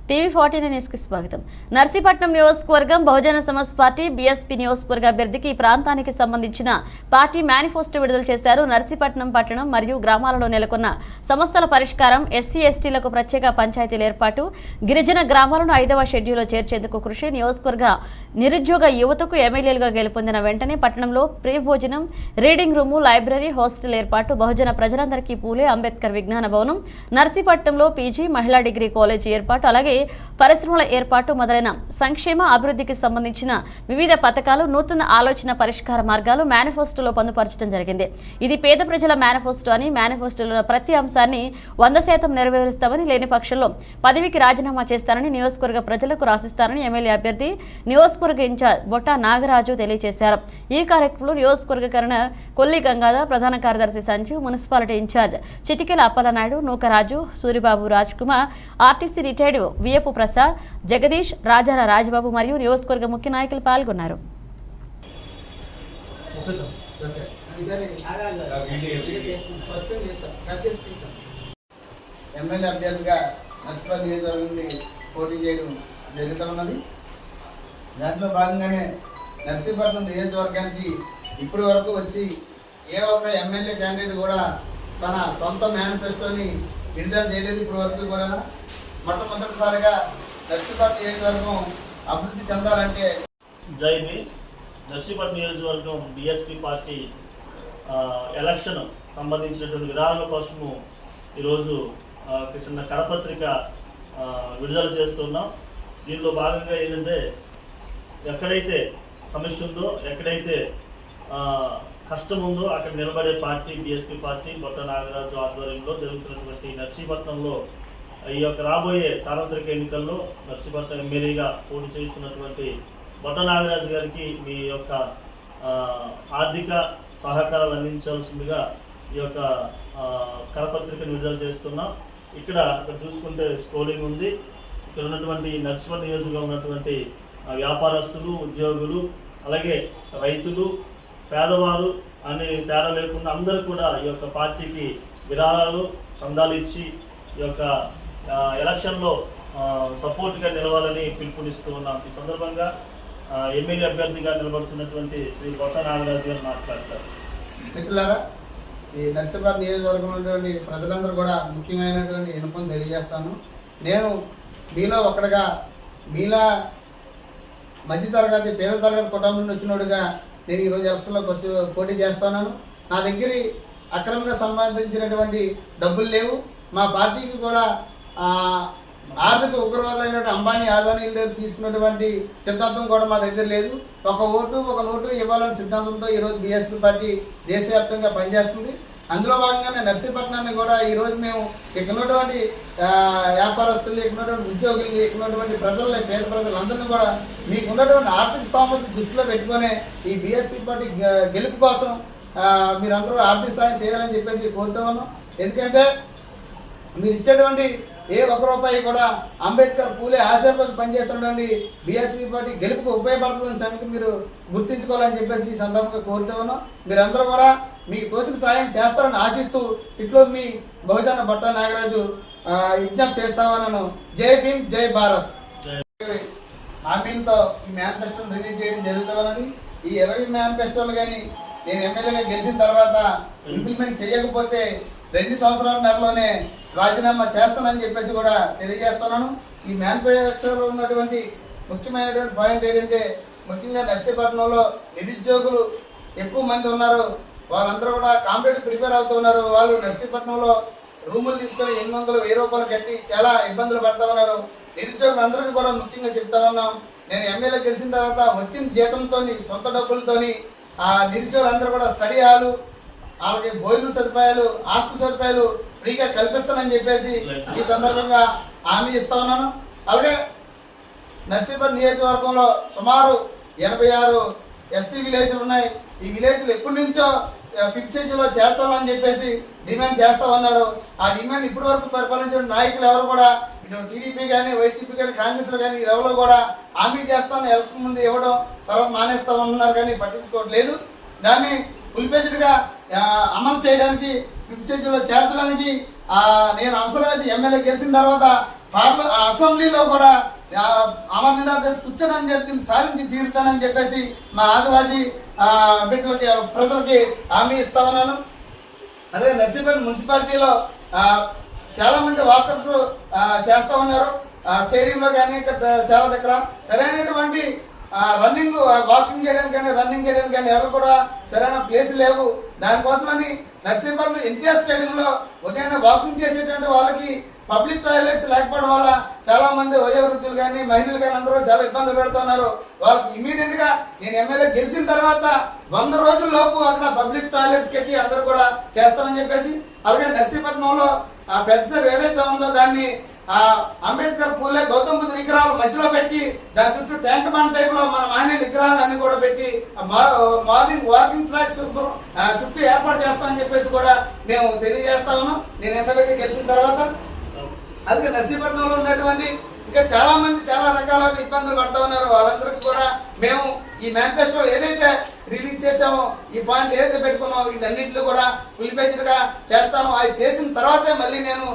టీవీ14 న్యూస్కి స్వాగతం. నర్సీపట్నం నియోజకవర్గం బహుజన సమాజ్ పార్టీ బీఎస్పీ నియోజకవర్గ అభ్యర్థికి ఈ ప్రాంతానికి సంబంధించిన పార్టీ మేనిఫెస్టో విడుదల చేశారు. నర్సీపట్నం పట్టణం మరియు గ్రామాలలో నెలకొన్న సమస్యల పరిష్కారం, ఎస్సీ ఎస్టీలకు ప్రత్యేక పంచాయతీల ఏర్పాటు, గిరిజన గ్రామాలను 5వ షెడ్యూల్లో చేర్చేందుకు కృషి, నియోజకవర్గ నిరుద్యోగ యువతకు ఎమ్మెల్యేలుగా గెలుపొందిన వెంటనే పట్టణంలో ప్రీ భోజనం, రీడింగ్ రూము, లైబ్రరీ, హాస్టల్ ఏర్పాటు, బహుజన ప్రజలందరికీ పూలే అంబేద్కర్ విజ్ఞాన భవనం, నర్సీపట్నంలో పీజీ మహిళా డిగ్రీ కాలేజీ ఏర్పాటు, అలాగే పరిశ్రమల ఏర్పాటు మొదలైన సంక్షేమ అభివృద్ధికి సంబంధించిన వివిధ పథకాలు, నూతన ఆలోచన పరిష్కార మార్గాలు మేనిఫెస్టోలో పొందుపరచడం జరిగింది. ఇది పేద ప్రజల మేనిఫెస్టో అని, మేనిఫెస్టోలో ప్రతి అంశాన్ని 100% నెరవేరుస్తామని, లేని పక్షంలో పదవికి రాజీనామా చేస్తారని, నియోజకవర్గ ప్రజలకు రాసిస్తారని ఎమ్మెల్యే అభ్యర్థి నియోజకవర్గ ఇన్ఛార్జ్ బొట్టా నాగరాజు తెలియజేశారు. ఈ కార్యక్రమంలో నియోజకవర్గ కరణ్ కొల్లి గంగాధర్, ప్రధాన కార్యదర్శి Sanjeev, municipality in charge Chitikela Appalanaidu, Nookaraju, Suribabu, Raj Kumar, RTC retired Viyapu Prasad, Jagadish, Rajala Rajababu మరియు నియోజకవర్గ ముఖ్య నాయకులు పాల్గొన్నారు. ఎమ్మెల్యే అభ్యర్థిగా నర్సీపట్నం నియోజకవర్గం నుండి పోటీ చేయడం జరుగుతూ ఉన్నది. దాంట్లో భాగంగానే నర్సీపట్నం నియోజకవర్గానికి ఇప్పటి వరకు వచ్చి ఏ ఒక్క ఎమ్మెల్యే క్యాండిడేట్ కూడా తన సొంత మేనిఫెస్టోని విడుదల చేయలేదు. ఇప్పటి వరకు కూడా మొట్టమొదటిసారిగా నర్సీపట్నం నియోజకవర్గం అభివృద్ధి చెందాలంటే నర్సీపట్నం నియోజకవర్గం బీఎస్పీ పార్టీ ఎలక్షన్ సంబంధించినటువంటి విరాళాల కోసము ఈరోజు చిన్న కరపత్రిక విడుదల చేస్తున్నాం. దీనిలో భాగంగా ఏంటంటే ఎక్కడైతే సమస్య ఉందో, ఎక్కడైతే కష్టం ఉందో అక్కడ నిలబడే party BSP party Botta Nagaraju ఆధ్వర్యంలో జరుగుతున్నటువంటి నర్సీపట్నంలో ఈ యొక్క రాబోయే సార్వత్రిక ఎన్నికల్లో నర్సీపట్నం ఎమ్మెల్యేగా పోటీ చేస్తున్నటువంటి బొట్ట నాగరాజు గారికి మీ యొక్క ఆర్థిక సహకారాలు అందించాల్సిందిగా ఈ యొక్క కరపత్రికను విడుదల చేస్తున్నాం. ఇక్కడ చూసుకుంటే స్క్రోలింగ్ ఉంది. ఇక్కడ ఉన్నటువంటి నర్సీపట్నం నియోజకవర్గంలో ఉన్నటువంటి వ్యాపారస్తులు, ఉద్యోగులు, అలాగే రైతులు, పేదవారు అనే తేడా లేకుండా అందరూ కూడా ఈ యొక్క పార్టీకి విరాళాలు, చందాలు ఇచ్చి ఈ యొక్క ఎలక్షన్లో సపోర్ట్గా నిలవాలని పిలుపునిస్తూ ఉన్నాం. ఈ సందర్భంగా ఎమ్మెల్యే అభ్యర్థిగా నిలబడుతున్నటువంటి శ్రీ బొట్ట నాగరాజు గారు మాట్లాడతారు. మిత్రులారా, ఈ నర్సీపట్నం నియోజకవర్గంలోని ప్రజలందరూ కూడా ముఖ్యమైనటువంటి వినపం తెలియజేస్తాను. నేను మీలో ఒకటిగా, మీలా మధ్యతరగతి పేద తరగతి కుటుంబం నుండి వచ్చినోడుగా నేను ఈరోజు ఎలక్షన్లోకి వచ్చి పోటీ చేస్తున్నాను. నా దగ్గర అక్రమంగా సంపాదించినటువంటి డబ్బులు లేవు. మా పార్టీకి కూడా ఆర్థిక ఉగ్రవాదులైనటువంటి అంబానీ, అదానీ తీసుకున్నటువంటి సిద్ధాంతం కూడా మా దగ్గర లేదు. ఒక నోటు ఇవ్వాలనే సిద్ధాంతంతో ఈరోజు బీఎస్పీ పార్టీ దేశవ్యాప్తంగా పనిచేస్తుంది. అందులో భాగంగానే నర్సీపట్నాన్ని కూడా ఈరోజు మేము ఇక్కడ ఉన్నటువంటి వ్యాపారస్తులు, ఇక్కడ ఉన్నటువంటి ఉద్యోగులు, ఇక్కడ ఉన్నటువంటి ప్రజల్ని, పేద ప్రజలందరినీ కూడా మీకు ఉన్నటువంటి ఆర్థిక స్థోమత దృష్టిలో పెట్టుకునే ఈ బీఎస్పీ పార్టీ గెలుపు కోసం మీరందరూ ఆర్థిక సాయం చేయాలని చెప్పేసి కోరుతూ ఉన్నాం. ఎందుకంటే మీరు ఇచ్చేటువంటి ఏ ఒక్క రూపాయి కూడా అంబేద్కర్, పూలే ఆశయం కోసం పనిచేస్తున్నటువంటి బీఎస్పీ పార్టీ గెలుపుకు ఉపయోగపడుతుందని సంగతి మీరు గుర్తించుకోవాలని చెప్పేసి ఈ సందర్భంగా కోరుతూ ఉన్నాం. మీరందరూ కూడా మీకు తోసిన సాయం చేస్తారని ఆశిస్తూ ఇట్లో మీ బహుజన బొట్ట నాగరాజు విజ్ఞప్తి చేస్తామన్నాను. జై భీమ్, జై భారత్. హామీలతో ఈ మేనిఫెస్టోను రిలీజ్ చేయడం జరుగుతున్నది. ఈ 20 మేనిఫెస్టోలు కానీ నేను ఎమ్మెల్యేగా గెలిచిన తర్వాత ఇంప్లిమెంట్ చేయకపోతే 2 సంవత్సరాలలోనే రాజీనామా చేస్తానని చెప్పేసి కూడా తెలియజేస్తున్నాను. ఈ మేనిఫెస్టోలో ఉన్నటువంటి ముఖ్యమైనటువంటి పాయింట్ ఏంటంటే, ముఖ్యంగా నర్సీపట్నంలో నిరుద్యోగులు ఎక్కువ మంది ఉన్నారు. వాళ్ళందరూ కూడా కాంపిటేటివ్ ప్రిపేర్ అవుతున్నారు. వాళ్ళు నర్సీపట్నంలో రూములు తీసుకొని 800-1000 రూపాయలు కట్టి చాలా ఇబ్బందులు పడతా ఉన్నారు. నిరుద్యోగులు అందరికీ కూడా ముఖ్యంగా చెప్తా ఉన్నాం, నేను ఎమ్మెల్యే గెలిచిన తర్వాత వచ్చిన జీతంతో, సొంత డబ్బులతోని ఆ నిరుద్యోగులందరూ కూడా స్టడీ హాలు, అలాగే భోజన సదుపాయాలు, హాస్టల్ సదుపాయాలు ఫ్రీగా కల్పిస్తానని చెప్పేసి ఈ సందర్భంగా హామీ ఇస్తా ఉన్నాను. అలాగే నర్సీపట్నం నియోజకవర్గంలో సుమారు 86 ఎస్టీ విలేజ్లు ఉన్నాయి. ఈ విలేజ్లు ఎప్పటి నుంచో 5th షెడ్యూల్లో చేర్చాలని చెప్పేసి డిమాండ్ చేస్తూ ఉన్నారు. ఆ డిమాండ్ ఇప్పటి వరకు పరిపాలించిన నాయకులు ఎవరు కూడా, ఇటు టీడీపీ కానీ, వైసీపీ కానీ, కాంగ్రెస్లో కానీ ఎవరు కూడా హామీ చేస్తాను ఎలక్షన్ ముందు ఇవ్వడం, తర్వాత మానేస్తామన్నారు కానీ పట్టించుకోవట్లేదు. దాన్ని ఫుల్ పేజ్డ్గా అమలు చేయడానికి 5th షెడ్యూల్లో చేర్చడానికి నేను అవసరమైతే ఎమ్మెల్యే గెలిచిన తర్వాత అసెంబ్లీలో కూడా అమర్ నిరాదేశ్ కూర్చొని చెప్పింది సాధించి తీరుతానని చెప్పేసి మా ఆదివాసీ బిడ్డలకి ప్రజలకి హామీ ఇస్తా ఉన్నాను. అదే నర్సీపేట మున్సిపాలిటీలో చాలా మంది వాకర్స్ చేస్తూ ఉన్నారు. స్టేడియంలో కానీ చాలా దగ్గర సరైనటువంటి రన్నింగ్ వాకింగ్ చేయడానికి కానీ రన్నింగ్ చేయడానికి కానీ ఎవరు కూడా సరైన ప్లేస్ లేవు. దానికోసమని నర్సీపట్నం ఎన్టీఆర్ స్టేడియంలో ఉదయాన్నే వాకింగ్ చేసేటువంటి వాళ్ళకి పబ్లిక్ టాయిలెట్స్ లేకపోవడం వల్ల చాలా మంది వయోవృద్ధులు కానీ మహిళలు కానీ అందరూ చాలా ఇబ్బందులు పెడుతున్నారు. వాళ్ళకి ఇమీడియట్ గా నేను ఎమ్మెల్యే గెలిచిన తర్వాత 100 రోజుల లోపు అక్కడ పబ్లిక్ టాయిలెట్స్ కట్టి అందరూ కూడా చేస్తామని చెప్పేసి, అలాగే నర్సీపట్నంలో పెద్ద సార్ ఏదైతే ఉందో దాన్ని అంబేద్కర్ పూలే గౌతమ్ బుద్ధ విగ్రహాలు మధ్యలో పెట్టి దాని చుట్టూ ట్యాంక్ బండ్ టైప్ లో మన మాన్య విగ్రహాలన్నీ కూడా పెట్టి మార్నింగ్ వాకింగ్ ట్రాక్స్ చుట్టూ ఏర్పాటు చేస్తామని చెప్పేసి కూడా మేము తెలియజేస్తా ఉన్నాం నేను ఎమ్మెల్యేగా గెలిచిన తర్వాత. అందుకే నర్సీపట్నంలో ఉన్నటువంటి ఇంకా చాలా మంది చాలా రకాల ఇబ్బందులు పడతా ఉన్నారు. వాళ్ళందరికీ కూడా మేము ఈ మేనిఫెస్టో ఏదైతే రిలీజ్ చేసామో ఈ పాయింట్ ఏదైతే పెట్టుకున్నామో వీటన్నింటిలో కూడా ఫుల్ పేజ్డ్గా చేస్తాను. అవి చేసిన తర్వాతే మళ్ళీ నేను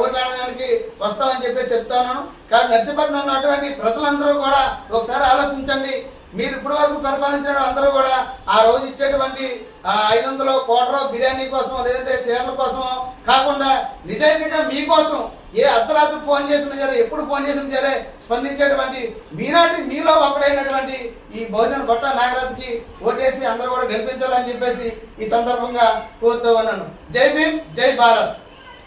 ఓట్లాడడానికి వస్తామని చెప్పేసి చెప్తాను. కాబట్టి నర్సీపట్నం ఉన్నటువంటి ప్రజలందరూ కూడా ఒకసారి ఆలోచించండి. మీరు ఇప్పటి వరకు పరిపాలించడం అందరూ కూడా ఆ రోజు ఇచ్చేటువంటి 500 కోట్ల బిర్యానీ కోసం లేదంటే చీరల కోసం కాకుండా నిజాయితీగా మీకోసం ఏ అర్ధరాత్రి ఫోన్ చేసినా సరే ఎప్పుడు ఫోన్ చేసినా సరే స్పందించేటువంటి మీలో ఒకడైనటువంటి ఈ బహుజన బొట్ట నాగరాజుకి ఓటేసి అందరూ కూడా గెలిపించాలని చెప్పేసి ఈ సందర్భంగా కోరుతూ ఉన్నాను. జై భీమ్, జై భారత్.